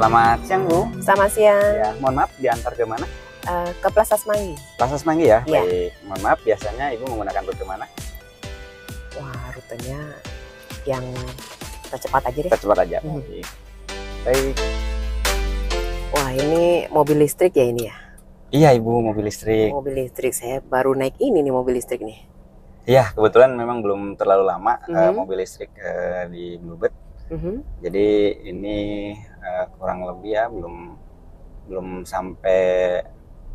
Selamat siang, Bu. Selamat siang. Ya, mohon maaf diantar ke mana? Ke Plaza Semanggi. Plaza Semanggi ya? Iya. Baik. Mohon maaf, biasanya Ibu menggunakan rute mana? Wah, rutenya yang tercepat aja deh. Kita cepat aja. Mhm. Baik. Wah, ini mobil listrik ya ini ya? Iya, Ibu, mobil listrik. Mobil listrik, saya baru naik ini nih mobil listrik nih. Iya, kebetulan memang belum terlalu lama mobil listrik di Bluebird. Jadi ini kurang lebih ya belum sampai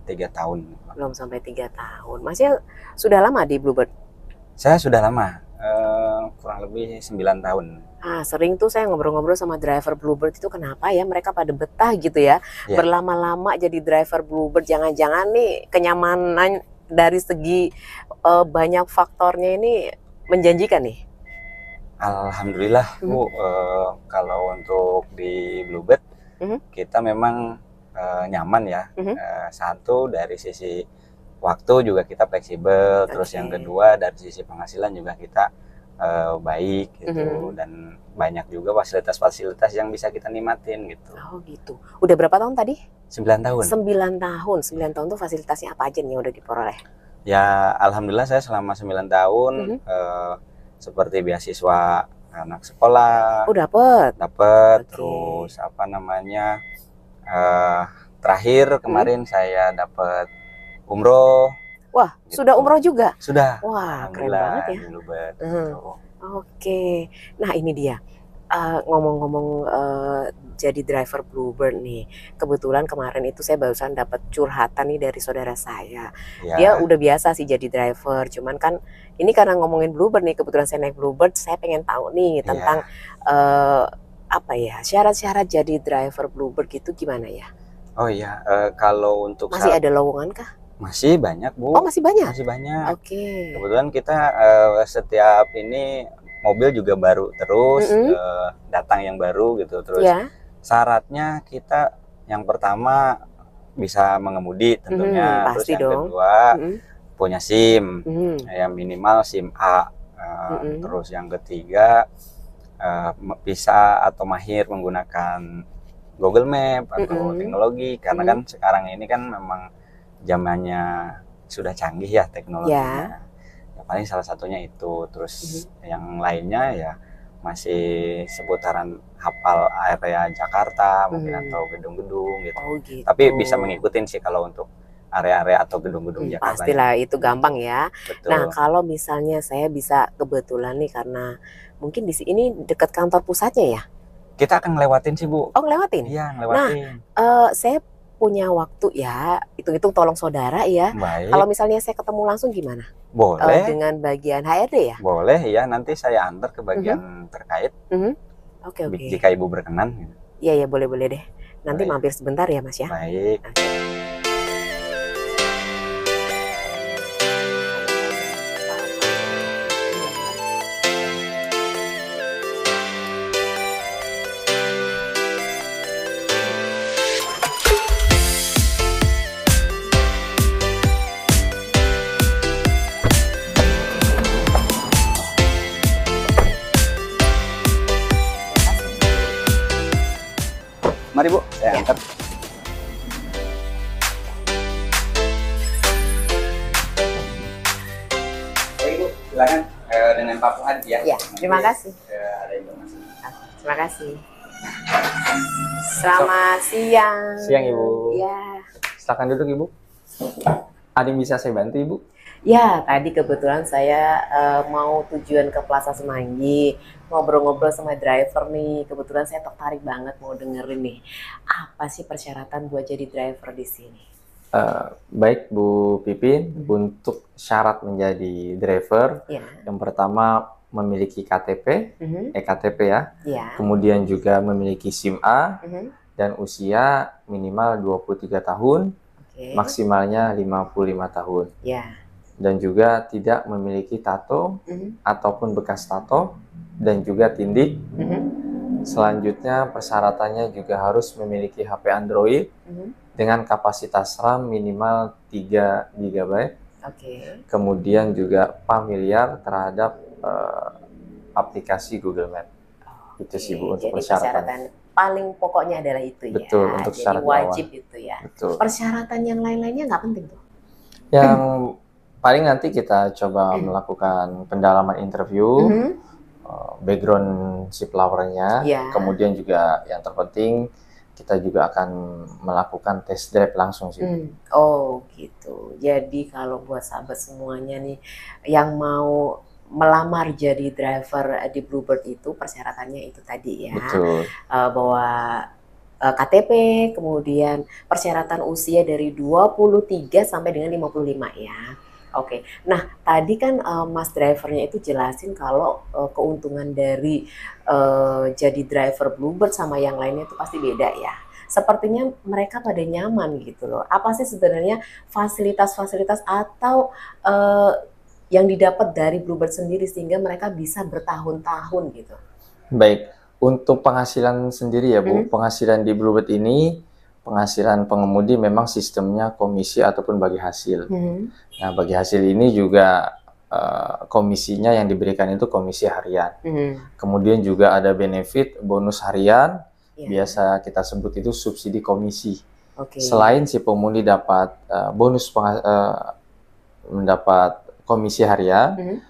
3 tahun. Belum sampai 3 tahun. Masnya sudah lama di Bluebird? Saya sudah lama, kurang lebih 9 tahun. Sering tuh saya ngobrol-ngobrol sama driver Bluebird itu, kenapa ya mereka pada betah gitu ya, berlama-lama jadi driver Bluebird. Jangan-jangan nih kenyamanan dari segi banyak faktornya ini menjanjikan nih. Alhamdulillah, Bu, kalau untuk di Bluebird kita memang nyaman ya. Satu dari sisi waktu juga kita fleksibel, terus yang kedua dari sisi penghasilan juga kita baik gitu, dan banyak juga fasilitas-fasilitas yang bisa kita nikmatin gitu. Oh gitu. Udah berapa tahun tadi? 9 tahun. 9 tahun. 9 tahun tuh fasilitasnya apa aja nih yang udah diperoleh? Ya, alhamdulillah saya selama 9 tahun seperti beasiswa anak sekolah. Oh, dapet. Terus apa namanya? Terakhir kemarin saya dapat umroh. Wah, gitu. Sudah umroh juga? Sudah. Wah, keren banget ya. Oke. Nah, ini dia. Ngomong-ngomong jadi driver Bluebird nih, kebetulan kemarin itu saya barusan dapat curhatan nih dari saudara saya. Dia udah biasa sih jadi driver, cuman kan ini karena ngomongin Bluebird nih, kebetulan saya naik Bluebird, saya pengen tahu nih tentang apa ya, syarat-syarat jadi driver Bluebird gitu gimana ya? Oh iya, kalau untuk masih ada lowongan kah? Masih banyak, Bu. Oh, masih banyak? Masih banyak. Oke. Kebetulan kita setiap ini mobil juga baru terus, datang yang baru gitu. Terus syaratnya kita yang pertama bisa mengemudi tentunya. Terus yang kedua punya SIM, ya minimal SIM A. Terus yang ketiga bisa atau mahir menggunakan Google Map atau teknologi, karena kan sekarang ini kan memang zamannya sudah canggih ya teknologinya. Ya, paling salah satunya itu. Terus yang lainnya ya masih seputaran hafal area Jakarta mungkin atau gedung-gedung gitu. Gitu. Tapi bisa mengikutin sih kalau untuk area-area atau gedung-gedung Jakarta. Pastilah itu gampang ya. Betul. Nah, kalau misalnya saya bisa kebetulan nih karena mungkin di sini dekat kantor pusatnya ya. Kita akan ngelewatin sih, Bu. Oh, ngelewatin? Iya, ngelewatin. Nah, saya punya waktu ya, hitung-hitung tolong saudara ya. Baik. Kalau misalnya saya ketemu langsung gimana? Boleh. Dengan bagian HRD ya? Boleh ya, nanti saya antar ke bagian terkait. Oke. Jika Ibu berkenan. Iya, boleh deh. Nanti mampir sebentar ya, Mas ya. Baik. Mari, Bu, saya antar. Baik, Bu, silakan dengan Pak Fuad ya. Iya, terima kasih. Ada informasi. Terima kasih. Selamat siang. Siang, Ibu. Ya. Silakan duduk, Ibu. Ada yang bisa saya bantu, Ibu? Ya, tadi kebetulan saya mau tujuan ke Plaza Semanggi, ngobrol-ngobrol sama driver nih. Kebetulan saya tertarik banget mau dengerin nih, apa sih persyaratan buat jadi driver di sini? Baik, Bu Pipin, untuk syarat menjadi driver, yang pertama memiliki KTP, eKTP ya. Kemudian juga memiliki SIM A dan usia minimal 23 tahun, maksimalnya 55 tahun. Dan juga tidak memiliki tato ataupun bekas tato dan juga tindik. Selanjutnya persyaratannya juga harus memiliki HP Android dengan kapasitas RAM minimal 3 GB. Kemudian juga familiar terhadap aplikasi Google Map. Itu sih Bu untuk persyaratan. Paling pokoknya adalah itu. Betul, ya. untuk jadi syarat wajib awal. itu ya. Betul. Persyaratan yang lain-lainnya nggak penting tuh? Yang paling nanti kita coba melakukan pendalaman interview, background si pelamarnya, kemudian juga yang terpenting kita juga akan melakukan test drive langsung sih. Oh gitu. Jadi kalau buat sahabat semuanya nih yang mau melamar jadi driver di Bluebird itu persyaratannya itu tadi ya. Betul. Bahwa KTP, kemudian persyaratan usia dari 23 sampai dengan 55 ya. Oke, nah tadi kan Mas drivernya itu jelasin kalau keuntungan dari jadi driver Bluebird sama yang lainnya itu pasti beda ya. Sepertinya mereka pada nyaman gitu loh. Apa sih sebenarnya fasilitas-fasilitas atau yang didapat dari Bluebird sendiri sehingga mereka bisa bertahun-tahun gitu? Baik, untuk penghasilan sendiri ya Bu, penghasilan di Bluebird ini, penghasilan pengemudi memang sistemnya komisi ataupun bagi hasil. Nah, bagi hasil ini juga komisinya yang diberikan itu komisi harian. Kemudian juga ada benefit bonus harian, biasa kita sebut itu subsidi komisi. Selain si pengemudi dapat mendapat komisi harian,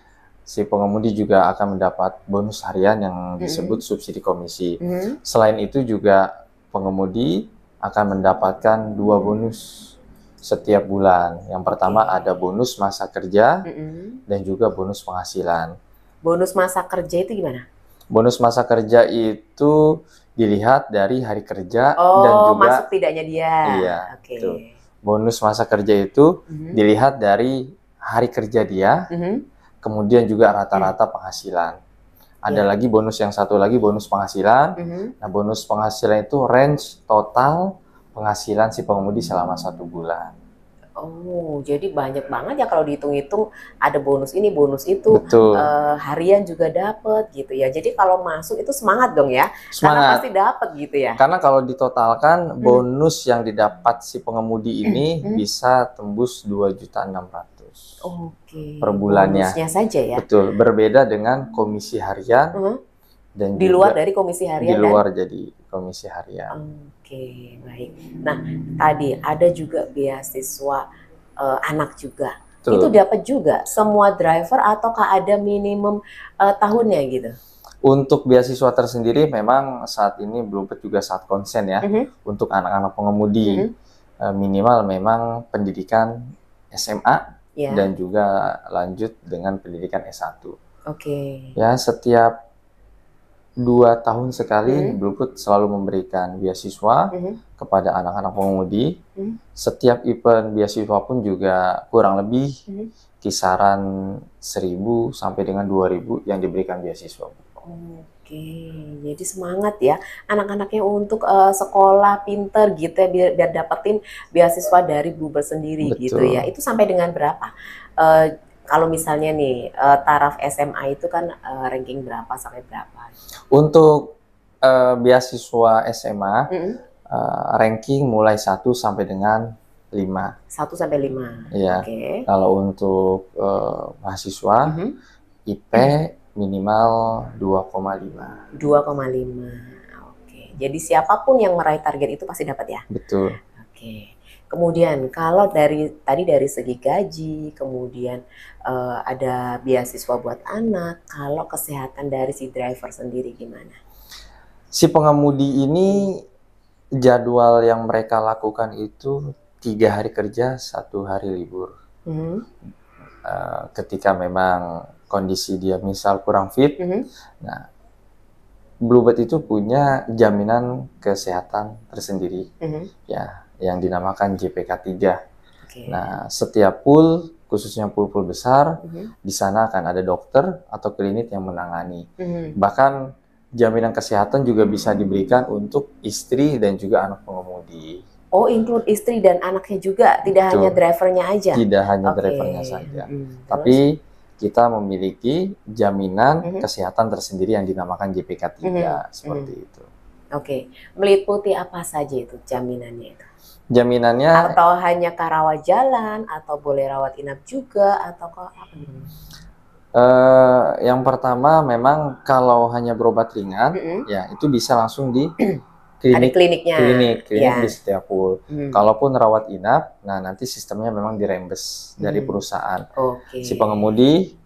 si pengemudi juga akan mendapat bonus harian yang disebut subsidi komisi. Selain itu juga pengemudi akan mendapatkan 2 bonus setiap bulan. Yang pertama ada bonus masa kerja dan juga bonus penghasilan. Bonus masa kerja itu gimana? Bonus masa kerja itu dilihat dari hari kerja dan juga masuk tidaknya dia. Iya. Bonus masa kerja itu dilihat dari hari kerja dia, kemudian juga rata-rata penghasilan. Ada lagi bonus yang satu lagi bonus penghasilan. Nah, bonus penghasilan itu range total penghasilan si pengemudi selama 1 bulan. Oh, jadi banyak banget ya kalau dihitung-hitung, ada bonus ini, bonus itu, harian juga dapat gitu ya. Jadi kalau masuk itu semangat dong ya, karena pasti dapat gitu ya. Karena kalau ditotalkan bonus yang didapat si pengemudi ini bisa tembus 2.600.000. Per bulannya. Bonusnya saja ya. Betul, berbeda dengan komisi harian dan di luar dari komisi harian. Di luar jadi komisi harian. Oke, baik. Nah, tadi ada juga beasiswa anak juga. Itu dapat juga semua driver ataukah ada minimum tahunnya gitu? Untuk beasiswa tersendiri memang saat ini Bluebird juga saat konsen ya untuk anak-anak pengemudi. Minimal memang pendidikan SMA dan juga lanjut dengan pendidikan S1. Ya, setiap 2 tahun sekali Bluebird selalu memberikan beasiswa kepada anak-anak pengemudi. Setiap event beasiswa pun juga kurang lebih kisaran 1.000 sampai dengan 2.000 yang diberikan beasiswa. Jadi semangat ya anak-anaknya untuk sekolah pinter gitu ya biar dapetin beasiswa dari Bluebird sendiri. Gitu ya. Itu sampai dengan berapa? Kalau misalnya nih taraf SMA itu kan ranking berapa sampai berapa? Untuk beasiswa SMA ranking mulai 1 sampai dengan 5. 1 sampai 5. Iya. Kalau untuk mahasiswa IP minimal 2,5. 2,5. Jadi siapapun yang meraih target itu pasti dapat ya? Betul. Kemudian kalau dari segi gaji, kemudian ada beasiswa buat anak, kalau kesehatan dari si driver sendiri gimana? Si pengemudi ini jadwal yang mereka lakukan itu 3 hari kerja, 1 hari libur. Ketika memang kondisi dia misal kurang fit, nah Bluebird itu punya jaminan kesehatan tersendiri, ya, yang dinamakan JPK 3. Nah, setiap pool, khususnya pool-pool besar, di sana akan ada dokter atau klinik yang menangani. Bahkan jaminan kesehatan juga bisa diberikan untuk istri dan juga anak pengemudi. Oh, include istri dan anaknya juga, tidak hanya drivernya aja? Tidak hanya drivernya saja. Tapi kita memiliki jaminan kesehatan tersendiri yang dinamakan JPK 3, seperti itu. Meliputi apa saja itu jaminannya itu? Jaminannya atau hanya rawat jalan atau boleh rawat inap juga atau apa? Yang pertama memang kalau hanya berobat ringan, ya itu bisa langsung di klinik di setiap pool. Kalaupun rawat inap, nah nanti sistemnya memang dirembes dari perusahaan. Si pengemudi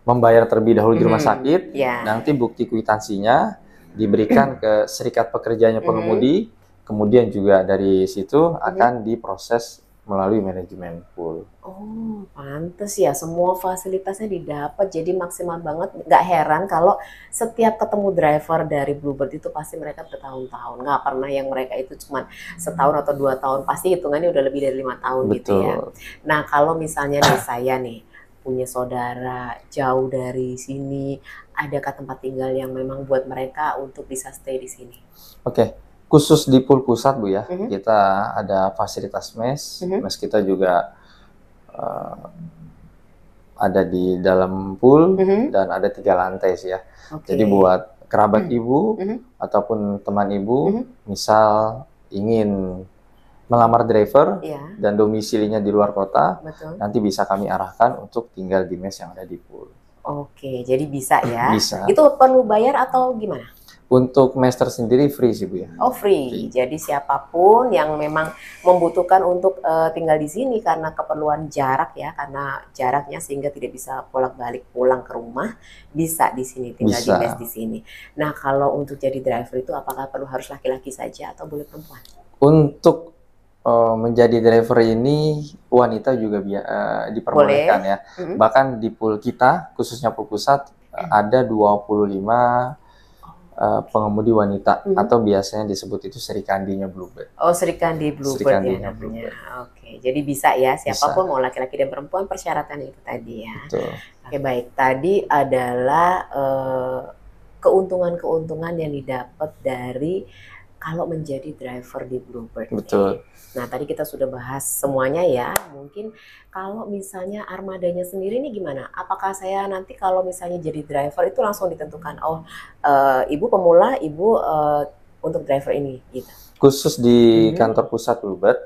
membayar terlebih dahulu di rumah sakit, nanti bukti kwitansinya diberikan ke serikat pekerjanya pengemudi, kemudian juga dari situ akan diproses melalui manajemen pool. Oh, pantes ya, semua fasilitasnya didapat, jadi maksimal banget. Nggak heran kalau setiap ketemu driver dari Bluebird itu pasti mereka bertahun-tahun. Nggak pernah yang mereka itu cuma setahun atau 2 tahun, pasti hitungannya udah lebih dari 5 tahun. Betul. Gitu ya. Nah, kalau misalnya nih saya nih punya saudara jauh dari sini, adakah tempat tinggal yang memang buat mereka untuk bisa stay di sini? Oke. Khusus di pool pusat Bu ya, kita ada fasilitas mes, mes kita juga ada di dalam pool dan ada 3 lantai sih ya. Jadi buat kerabat ibu ataupun teman ibu, misal ingin melamar driver dan domisilinya di luar kota, nanti bisa kami arahkan untuk tinggal di mes yang ada di pool. Oke, jadi bisa ya? Bisa. Itu perlu bayar atau gimana? Untuk master sendiri free sih Bu ya. Oh free. Jadi siapapun yang memang membutuhkan untuk tinggal di sini karena keperluan jarak ya, karena jaraknya sehingga tidak bisa bolak-balik pulang ke rumah, bisa di sini tinggal di mes di sini. Nah kalau untuk jadi driver itu apakah perlu harus laki-laki saja atau boleh perempuan? Untuk menjadi driver ini wanita juga diperbolehkan ya. Bahkan di pool kita khususnya pool pusat ada 25 pengemudi wanita atau biasanya disebut itu Serikandinya Bluebird. Oh, Serikandi Bluebird ya namanya. Oke, jadi bisa ya siapapun mau laki-laki dan perempuan persyaratannya itu tadi ya. Betul. Oke, baik. Tadi adalah keuntungan-keuntungan yang didapat dari kalau menjadi driver di Bluebird. Betul. Nah, tadi kita sudah bahas semuanya ya. Mungkin kalau misalnya armadanya sendiri nih gimana? Apakah saya nanti kalau misalnya jadi driver itu langsung ditentukan, oh ibu pemula, ibu untuk driver ini gitu? Khusus di kantor pusat Bluebird,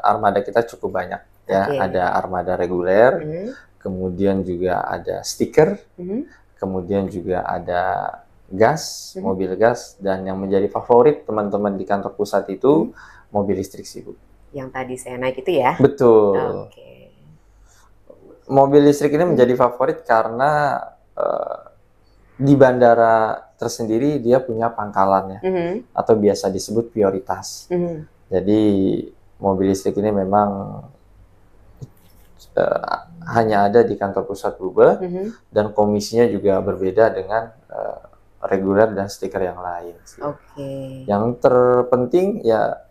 armada kita cukup banyak ya. Ada armada reguler, kemudian juga ada stiker, kemudian juga ada gas, mobil gas, dan yang menjadi favorit teman-teman di kantor pusat itu mobil listrik sih Bu. Yang tadi saya naik itu ya? Betul. Mobil listrik ini menjadi favorit karena di bandara tersendiri dia punya pangkalannya atau biasa disebut prioritas. Jadi mobil listrik ini memang hanya ada di kantor pusat Bluebird dan komisinya juga berbeda dengan reguler dan stiker yang lain. Yang terpenting ya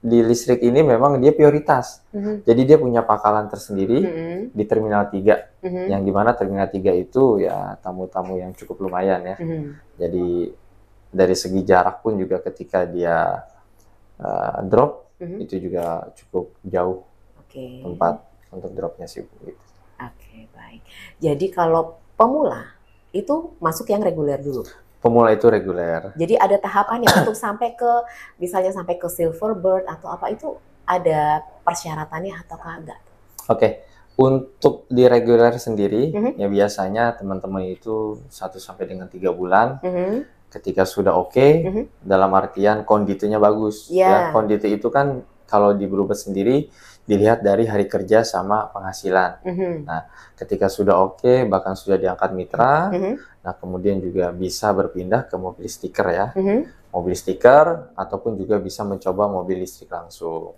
di listrik ini memang dia prioritas. Jadi dia punya pangkalan tersendiri di Terminal 3. Yang dimana Terminal 3 itu ya tamu-tamu yang cukup lumayan ya. Jadi dari segi jarak pun juga ketika dia drop itu juga cukup jauh tempat untuk dropnya sih Bu. Oke, baik. Jadi kalau pemula itu masuk yang reguler dulu? Pemula itu reguler. Jadi ada tahapannya untuk sampai ke misalnya sampai ke Silverbird atau apa itu ada persyaratannya ataukah enggak? Oke. Untuk di reguler sendiri ya biasanya teman-teman itu 1 sampai dengan 3 bulan. Ketika sudah dalam artian konditinya bagus ya. Konditi itu kan kalau di Bluebird sendiri dilihat dari hari kerja sama penghasilan. Nah, ketika sudah bahkan sudah diangkat mitra, nah kemudian juga bisa berpindah ke mobil stiker ya. Mobil stiker ataupun juga bisa mencoba mobil listrik langsung.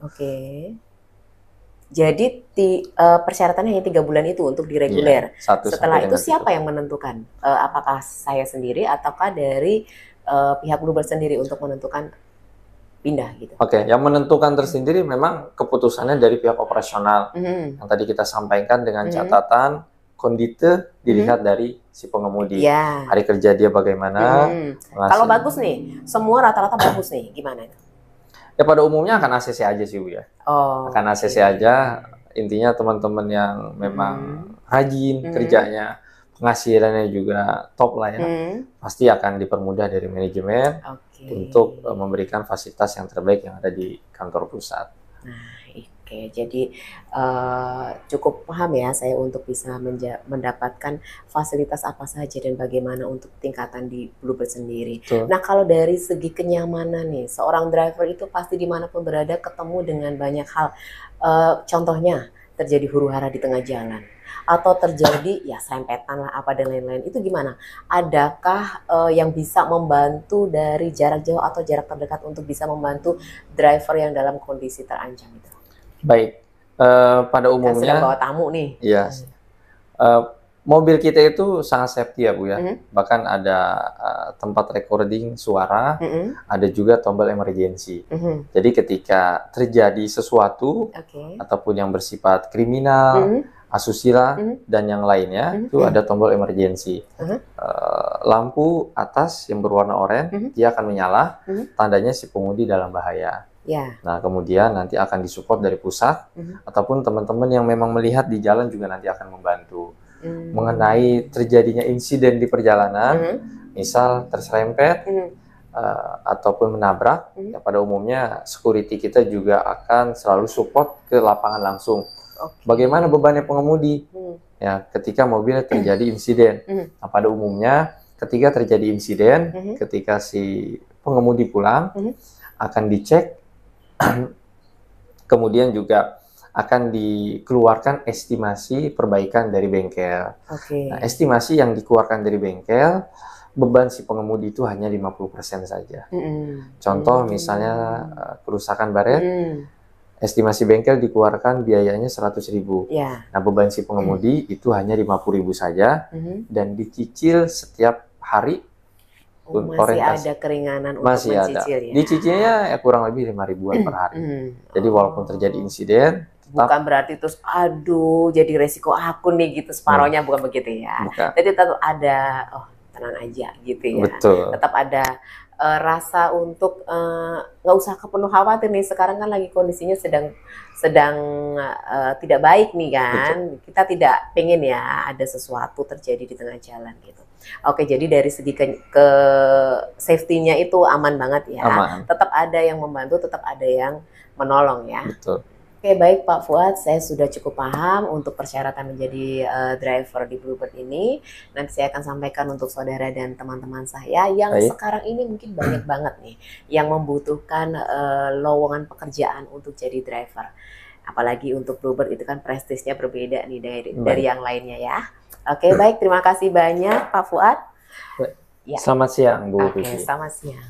Jadi persyaratannya hanya 3 bulan itu untuk di reguler. Setelah itu siapa yang menentukan? Apakah saya sendiri ataukah dari pihak Bluebird sendiri untuk menentukan pindah gitu? Yang menentukan tersendiri memang keputusannya dari pihak operasional. Yang tadi kita sampaikan dengan catatan kondite dilihat dari si pengemudi. Hari kerja dia bagaimana. Kalau bagus nih, semua rata-rata bagus nih, gimana itu? Ya pada umumnya akan ACC aja sih Bu ya. Akan ACC aja. Intinya teman-teman yang memang rajin kerjanya, penghasilannya juga top lah ya, pasti akan dipermudah dari manajemen untuk memberikan fasilitas yang terbaik yang ada di kantor pusat. Nah, Oke, jadi cukup paham ya saya untuk bisa mendapatkan fasilitas apa saja dan bagaimana untuk tingkatan di Bluebird sendiri. Betul. Nah, kalau dari segi kenyamanan nih, seorang driver itu pasti dimanapun berada ketemu dengan banyak hal. Contohnya terjadi huru-hara di tengah jalan, atau terjadi ya serempetan lah apa dan lain-lain. Itu gimana? Adakah yang bisa membantu dari jarak jauh atau jarak terdekat untuk bisa membantu driver yang dalam kondisi terancam itu? Baik, pada umumnya sedang bawa tamu nih. Iya. Mobil kita itu sangat safety ya Bu ya. Bahkan ada tempat recording suara, ada juga tombol emergency. Jadi ketika terjadi sesuatu ataupun yang bersifat kriminal, asusila dan yang lainnya, itu ada tombol emergency. Lampu atas yang berwarna oranye dia akan menyala, tandanya si pengemudi dalam bahaya. Nah, kemudian nanti akan disupport dari pusat ataupun teman-teman yang memang melihat di jalan juga nanti akan membantu. Mengenai terjadinya insiden di perjalanan, misal terserempet ataupun menabrak, ya pada umumnya security kita juga akan selalu support ke lapangan langsung. Bagaimana bebannya pengemudi? Ya, ketika mobilnya terjadi insiden. Nah, pada umumnya ketika terjadi insiden, ketika si pengemudi pulang, akan dicek, kemudian juga akan dikeluarkan estimasi perbaikan dari bengkel. Nah, estimasi yang dikeluarkan dari bengkel, beban si pengemudi itu hanya 50% saja. Contoh misalnya kerusakan baret, estimasi bengkel dikeluarkan biayanya 100.000. Nah, beban si pengemudi itu hanya 50.000 saja dan dicicil setiap hari. Masih ada keringanan untuk mencicil ya? Dicicilnya ya kurang lebih 5.000-an per hari. Jadi walaupun terjadi insiden, bukan berarti terus aduh jadi resiko aku nih gitu separohnya, bukan begitu ya. Jadi tetap ada tenang aja gitu ya. Betul. Tetap ada rasa untuk nggak usah penuh khawatir nih, sekarang kan lagi kondisinya sedang tidak baik nih kan. Betul. Kita tidak pengen ya ada sesuatu terjadi di tengah jalan gitu. Oke, jadi dari segi ke safety-nya itu aman banget ya. Aman. Tetap ada yang membantu, tetap ada yang menolong ya. Betul. Oke, baik Pak Fuad, saya sudah cukup paham untuk persyaratan menjadi driver di Bluebird ini. Nanti saya akan sampaikan untuk saudara dan teman-teman saya yang sekarang ini mungkin banyak banget nih yang membutuhkan lowongan pekerjaan untuk jadi driver. Apalagi untuk Bluebird itu kan prestisnya berbeda nih dari yang lainnya ya. Oke, baik, terima kasih banyak Pak Fuad. Selamat siang Bu Pipi. Selamat siang.